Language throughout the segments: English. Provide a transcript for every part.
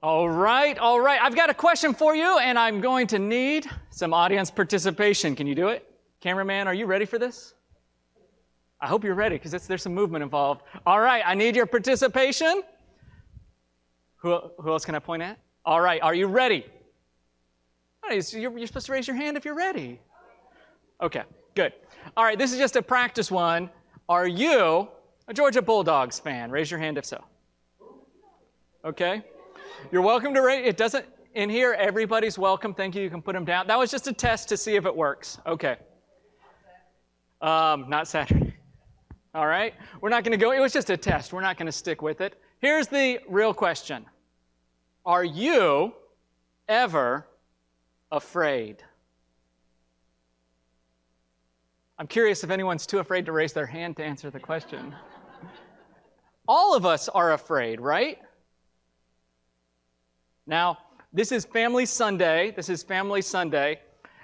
All right. I've got a question for you, and I'm going to need some audience participation. Can you do it? Cameraman, are you ready for this? I hope you're ready, because there's some movement involved. All right, I need your participation. Who else can I point at? All right, are you ready? You're supposed to raise your hand if you're ready. Okay, good. All right, this is just a practice one. Are you a Georgia Bulldogs fan? Raise your hand if so. Okay. You're welcome to raise. It doesn't, in here, everybody's welcome. Thank you. You can put them down. That was just a test to see if it works. Okay. Not Saturday. All right. We're not going to go. It was just a test. We're not going to stick with it. Here's the real question. Are you ever afraid? I'm curious if anyone's too afraid to raise their hand to answer the question. All of us are afraid, right? Now, this is Family Sunday.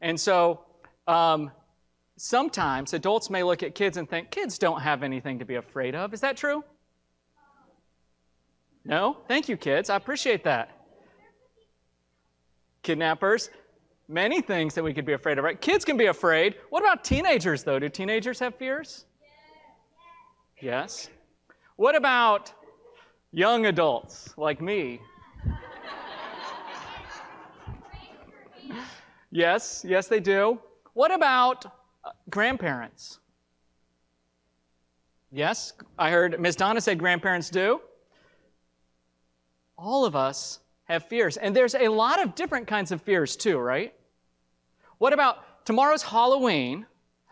And so sometimes adults may look at kids and think, kids don't have anything to be afraid of. Is that true? No? Thank you, kids. I appreciate that. Kidnappers. Many things that we could be afraid of, right? Kids can be afraid. What about teenagers, though? Do teenagers have fears? Yes. What about young adults like me? Yes, they do. What about grandparents? Yes, I heard Ms. Donna said grandparents do. All of us have fears, and there's a lot of different kinds of fears too, right? What about tomorrow's Halloween?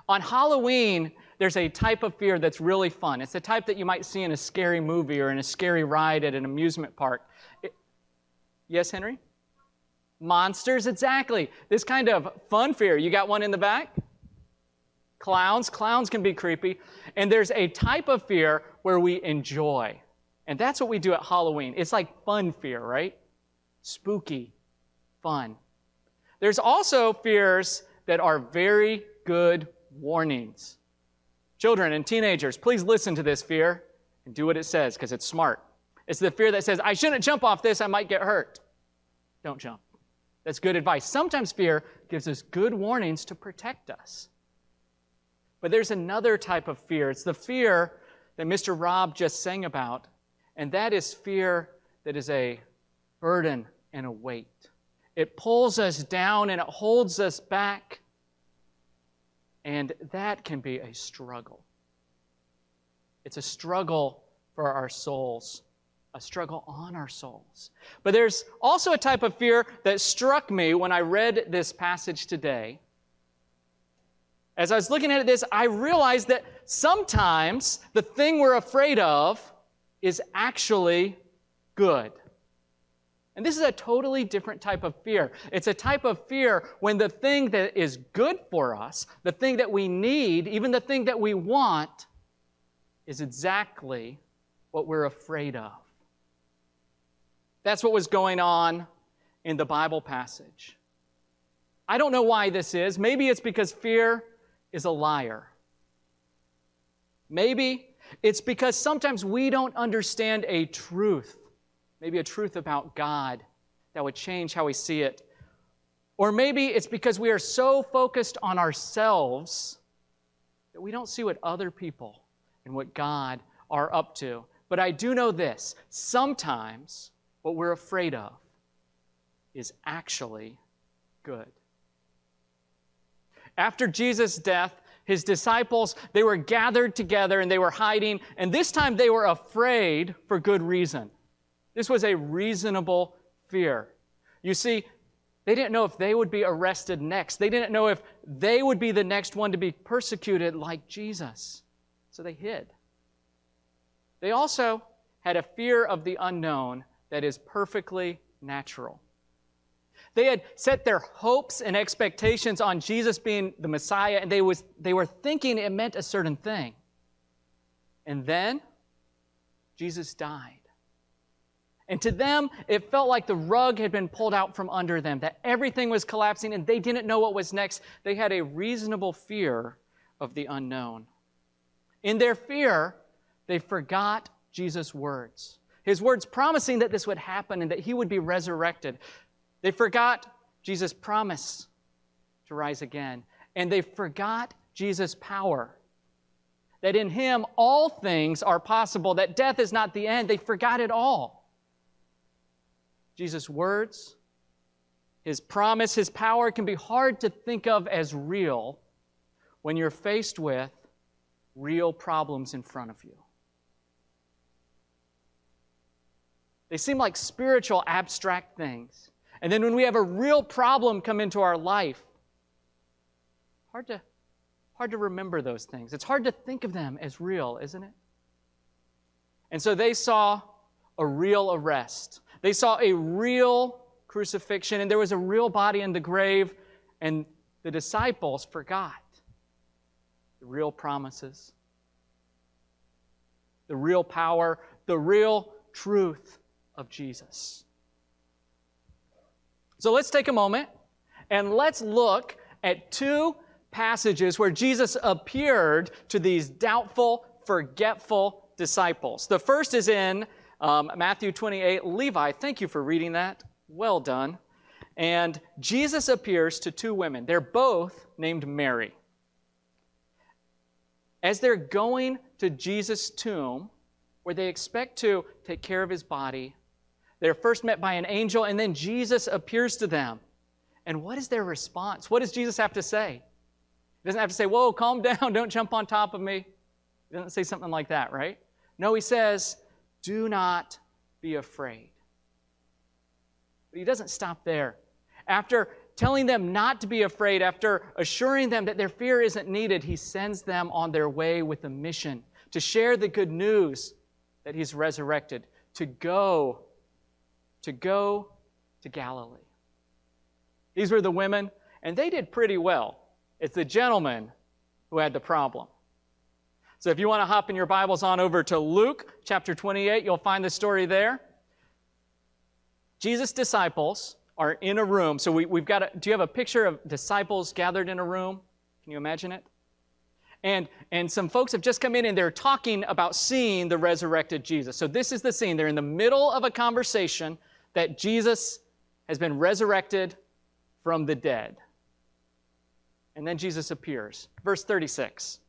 On Halloween, there's a type of fear that's really fun. It's the type that you might see in a scary movie or in a scary ride at an amusement park. Yes, Henry? Monsters, exactly. This kind of fun fear. You got one in the back? Clowns. Clowns can be creepy. And there's a type of fear where we enjoy. And that's what we do at Halloween. It's like fun fear, right? Spooky, fun. There's also fears that are very good warnings. Children and teenagers, please listen to this fear and do what it says because it's smart. It's the fear that says, I shouldn't jump off this, I might get hurt. Don't jump. That's good advice. Sometimes fear gives us good warnings to protect us. But there's another type of fear. It's the fear that Mr. Rob just sang about, and that is fear that is a burden and a weight. It pulls us down and it holds us back, and that can be a struggle. It's a struggle for our souls. A struggle on our souls. But there's also a type of fear that struck me when I read this passage today. As I was looking at this, I realized that sometimes the thing we're afraid of is actually good. And this is a totally different type of fear. It's a type of fear when the thing that is good for us, the thing that we need, even the thing that we want, is exactly what we're afraid of. That's what was going on in the Bible passage. I don't know why this is. Maybe it's because fear is a liar. Maybe it's because sometimes we don't understand a truth, maybe a truth about God that would change how we see it. Or maybe it's because we are so focused on ourselves that we don't see what other people and what God are up to. But I do know this, sometimes what we're afraid of is actually good. After Jesus' death, his disciples, they were gathered together and they were hiding, and this time they were afraid for good reason. This was a reasonable fear. You see, they didn't know if they would be arrested next. They didn't know if they would be the next one to be persecuted like Jesus. So they hid. They also had a fear of the unknown that is perfectly natural. They had set their hopes and expectations on Jesus being the Messiah, and they were thinking it meant a certain thing. And then Jesus died. And to them, it felt like the rug had been pulled out from under them, that everything was collapsing, and they didn't know what was next. They had a reasonable fear of the unknown. In their fear, they forgot Jesus' words. His words promising that this would happen and that he would be resurrected. They forgot Jesus' promise to rise again. And they forgot Jesus' power. That in him all things are possible, that death is not the end. They forgot it all. Jesus' words, his promise, his power can be hard to think of as real when you're faced with real problems in front of you. They seem like spiritual, abstract things. And then when we have a real problem come into our life, hard to remember those things. It's hard to think of them as real, isn't it? And so they saw a real arrest. They saw a real crucifixion, and there was a real body in the grave, and the disciples forgot the real promises, the real power, the real truth of Jesus. So let's take a moment and let's look at two passages where Jesus appeared to these doubtful, forgetful disciples. The first is in Matthew 28. Levi, thank you for reading that. Well done. And Jesus appears to two women. They're both named Mary. As they're going to Jesus' tomb, where they expect to take care of his body, they're first met by an angel, and then Jesus appears to them. And what is their response? What does Jesus have to say? He doesn't have to say, whoa, calm down, don't jump on top of me. He doesn't say something like that, right? No, he says, do not be afraid. But he doesn't stop there. After telling them not to be afraid, after assuring them that their fear isn't needed, he sends them on their way with a mission to share the good news that he's resurrected, to go to Galilee. These were the women, and they did pretty well. It's the gentlemen who had the problem. So if you want to hop in your Bibles on over to Luke chapter 28, you'll find the story there. Jesus' disciples are in a room. So we've got do you have a picture of disciples gathered in a room? Can you imagine it? And some folks have just come in and they're talking about seeing the resurrected Jesus. So this is the scene. They're in the middle of a conversation that Jesus has been resurrected from the dead. And then Jesus appears. Verse 36.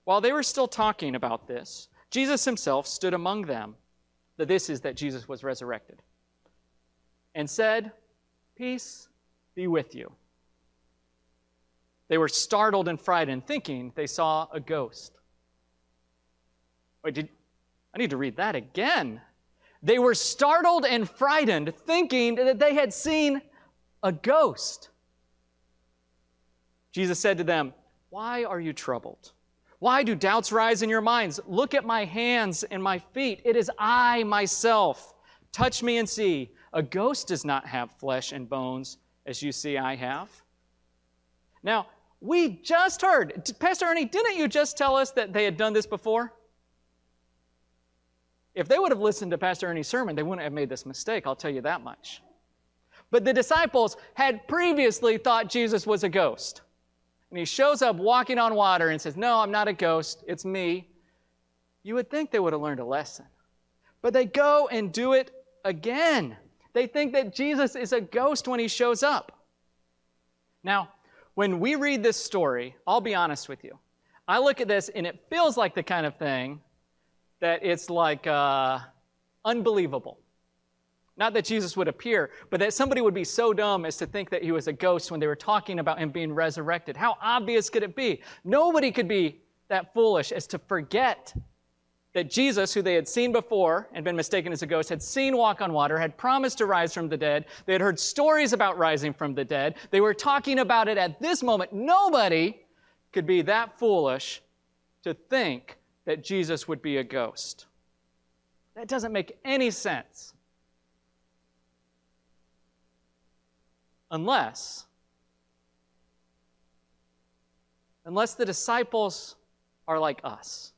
While they were still talking about this, Jesus himself stood among them. This is that Jesus was resurrected. And said, peace be with you. They were startled and frightened, thinking they saw a ghost. Wait, I need to read that again. They were startled and frightened, thinking that they had seen a ghost. Jesus said to them, why are you troubled? Why do doubts rise in your minds? Look at my hands and my feet. It is I myself. Touch me and see. A ghost does not have flesh and bones, as you see I have. Now, we just heard, Pastor Ernie, didn't you just tell us that they had done this before? If they would have listened to Pastor Ernie's sermon, they wouldn't have made this mistake, I'll tell you that much. But the disciples had previously thought Jesus was a ghost. And he shows up walking on water and says, no, I'm not a ghost, it's me. You would think they would have learned a lesson. But they go and do it again. They think that Jesus is a ghost when he shows up. Now, when we read this story, I'll be honest with you. I look at this and it feels like the kind of thing that it's like unbelievable. Not that Jesus would appear, but that somebody would be so dumb as to think that he was a ghost when they were talking about him being resurrected. How obvious could it be? Nobody could be that foolish as to forget that Jesus, who they had seen before and been mistaken as a ghost, had seen walk on water, had promised to rise from the dead. They had heard stories about rising from the dead. They were talking about it at this moment. Nobody could be that foolish to think that Jesus would be a ghost. That doesn't make any sense. Unless the disciples are like us.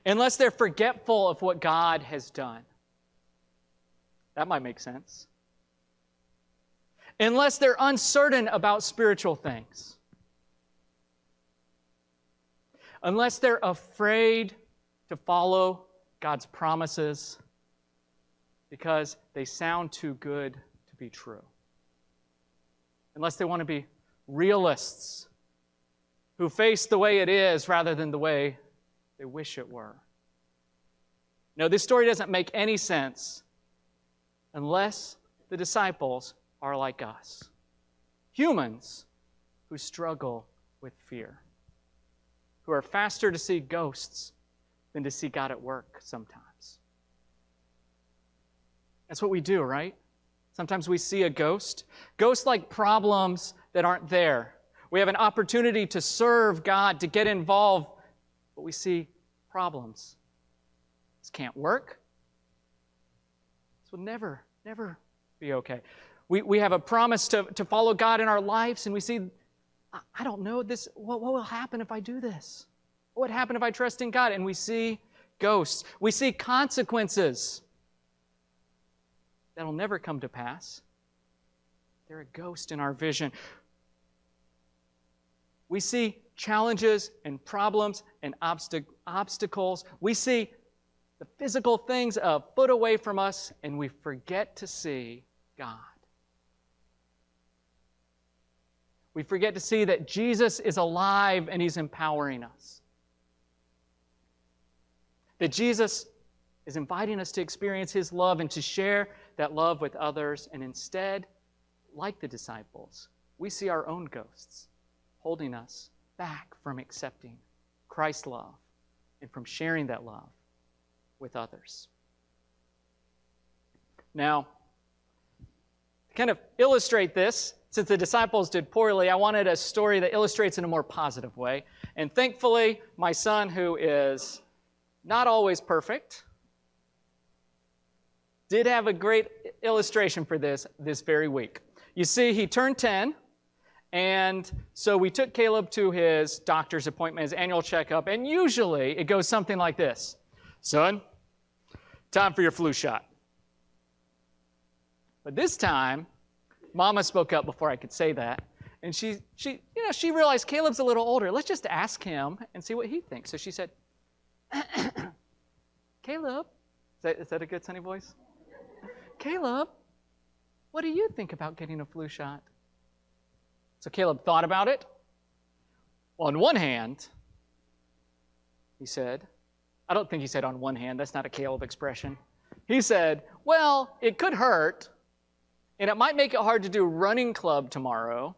Unless they're forgetful of what God has done. That might make sense. Unless they're uncertain about spiritual things. Unless they're afraid to follow God's promises because they sound too good to be true. Unless they want to be realists who face the way it is rather than the way they wish it were. No, this story doesn't make any sense unless the disciples are like us. Humans who struggle with fear, who are faster to see ghosts than to see God at work sometimes. That's what we do, right? Sometimes we see a ghost. Ghosts like problems that aren't there. We have an opportunity to serve God, to get involved, but we see problems. This can't work. This will never be okay. We have a promise to follow God in our lives, and we see, I don't know this. What will happen if I do this? What would happen if I trust in God? And we see ghosts. We see consequences that'll never come to pass. They're a ghost in our vision. We see challenges and problems and obstacles. We see the physical things a foot away from us, and we forget to see God. We forget to see that Jesus is alive and He's empowering us. That Jesus is inviting us to experience His love and to share that love with others. And instead, like the disciples, we see our own ghosts holding us back from accepting Christ's love and from sharing that love with others. Now, to kind of illustrate this, since the disciples did poorly, I wanted a story that illustrates in a more positive way. And thankfully, my son, who is not always perfect, did have a great illustration for this very week. You see, he turned 10, and so we took Caleb to his doctor's appointment, his annual checkup, and usually it goes something like this. Son, time for your flu shot. But this time, Mama spoke up before I could say that, and she realized Caleb's a little older. Let's just ask him and see what he thinks. So she said, Caleb, is that a good sunny voice? Caleb, what do you think about getting a flu shot? So Caleb thought about it. Well, on one hand, he said, I don't think he said on one hand. That's not a Caleb expression. He said, well, it could hurt, and it might make it hard to do running club tomorrow.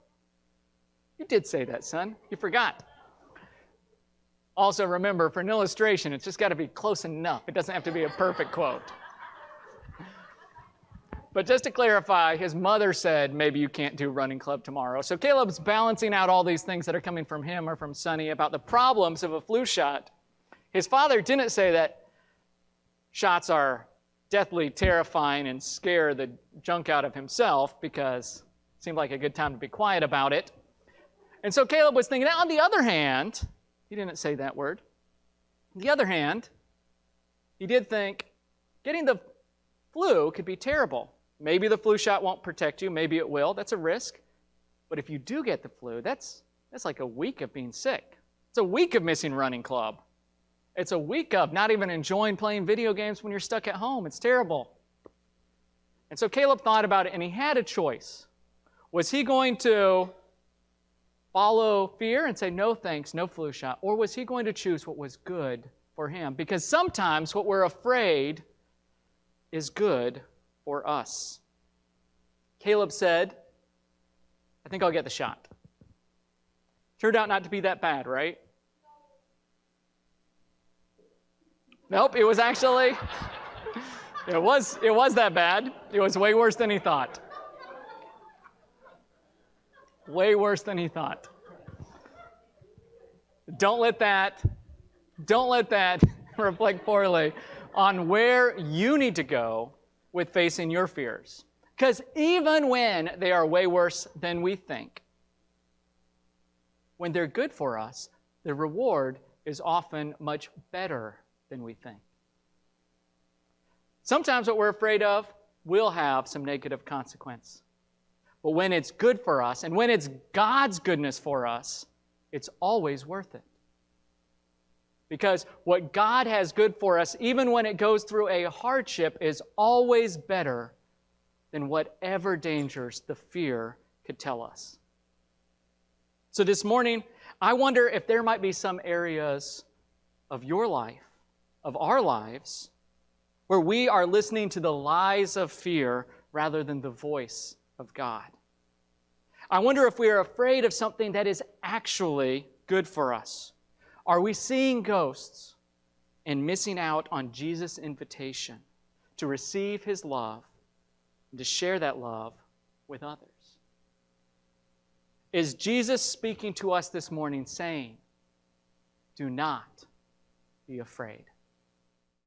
You did say that, son. You forgot. Also, remember, for an illustration, it's just got to be close enough. It doesn't have to be a perfect quote. But just to clarify, his mother said, maybe you can't do running club tomorrow. So Caleb's balancing out all these things that are coming from him or from Sonny about the problems of a flu shot. His father didn't say that shots are deathly terrifying and scare the junk out of himself, because it seemed like a good time to be quiet about it. And so Caleb was thinking, on the other hand, he didn't say that word. On the other hand, he did think getting the flu could be terrible. Maybe the flu shot won't protect you. Maybe it will. That's a risk. But if you do get the flu, that's like a week of being sick. It's a week of missing running club. It's a week of not even enjoying playing video games when you're stuck at home. It's terrible. And so Caleb thought about it, and he had a choice. Was he going to follow fear and say, no thanks, no flu shot? Or was he going to choose what was good for him? Because sometimes what we're afraid is good for us. Caleb said, I think I'll get the shot. Turned out not to be that bad, right? Nope, it was actually, it was that bad. It was way worse than he thought. Way worse than he thought. Don't let that reflect poorly on where you need to go with facing your fears. Because even when they are way worse than we think, when they're good for us, the reward is often much better than we think. Sometimes what we're afraid of will have some negative consequence. But when it's good for us, and when it's God's goodness for us, it's always worth it. Because what God has good for us, even when it goes through a hardship, is always better than whatever dangers the fear could tell us. So this morning, I wonder if there might be some areas of your life, of our lives, where we are listening to the lies of fear rather than the voice of God. I wonder if we are afraid of something that is actually good for us. Are we seeing ghosts and missing out on Jesus' invitation to receive his love and to share that love with others? Is Jesus speaking to us this morning saying, do not be afraid?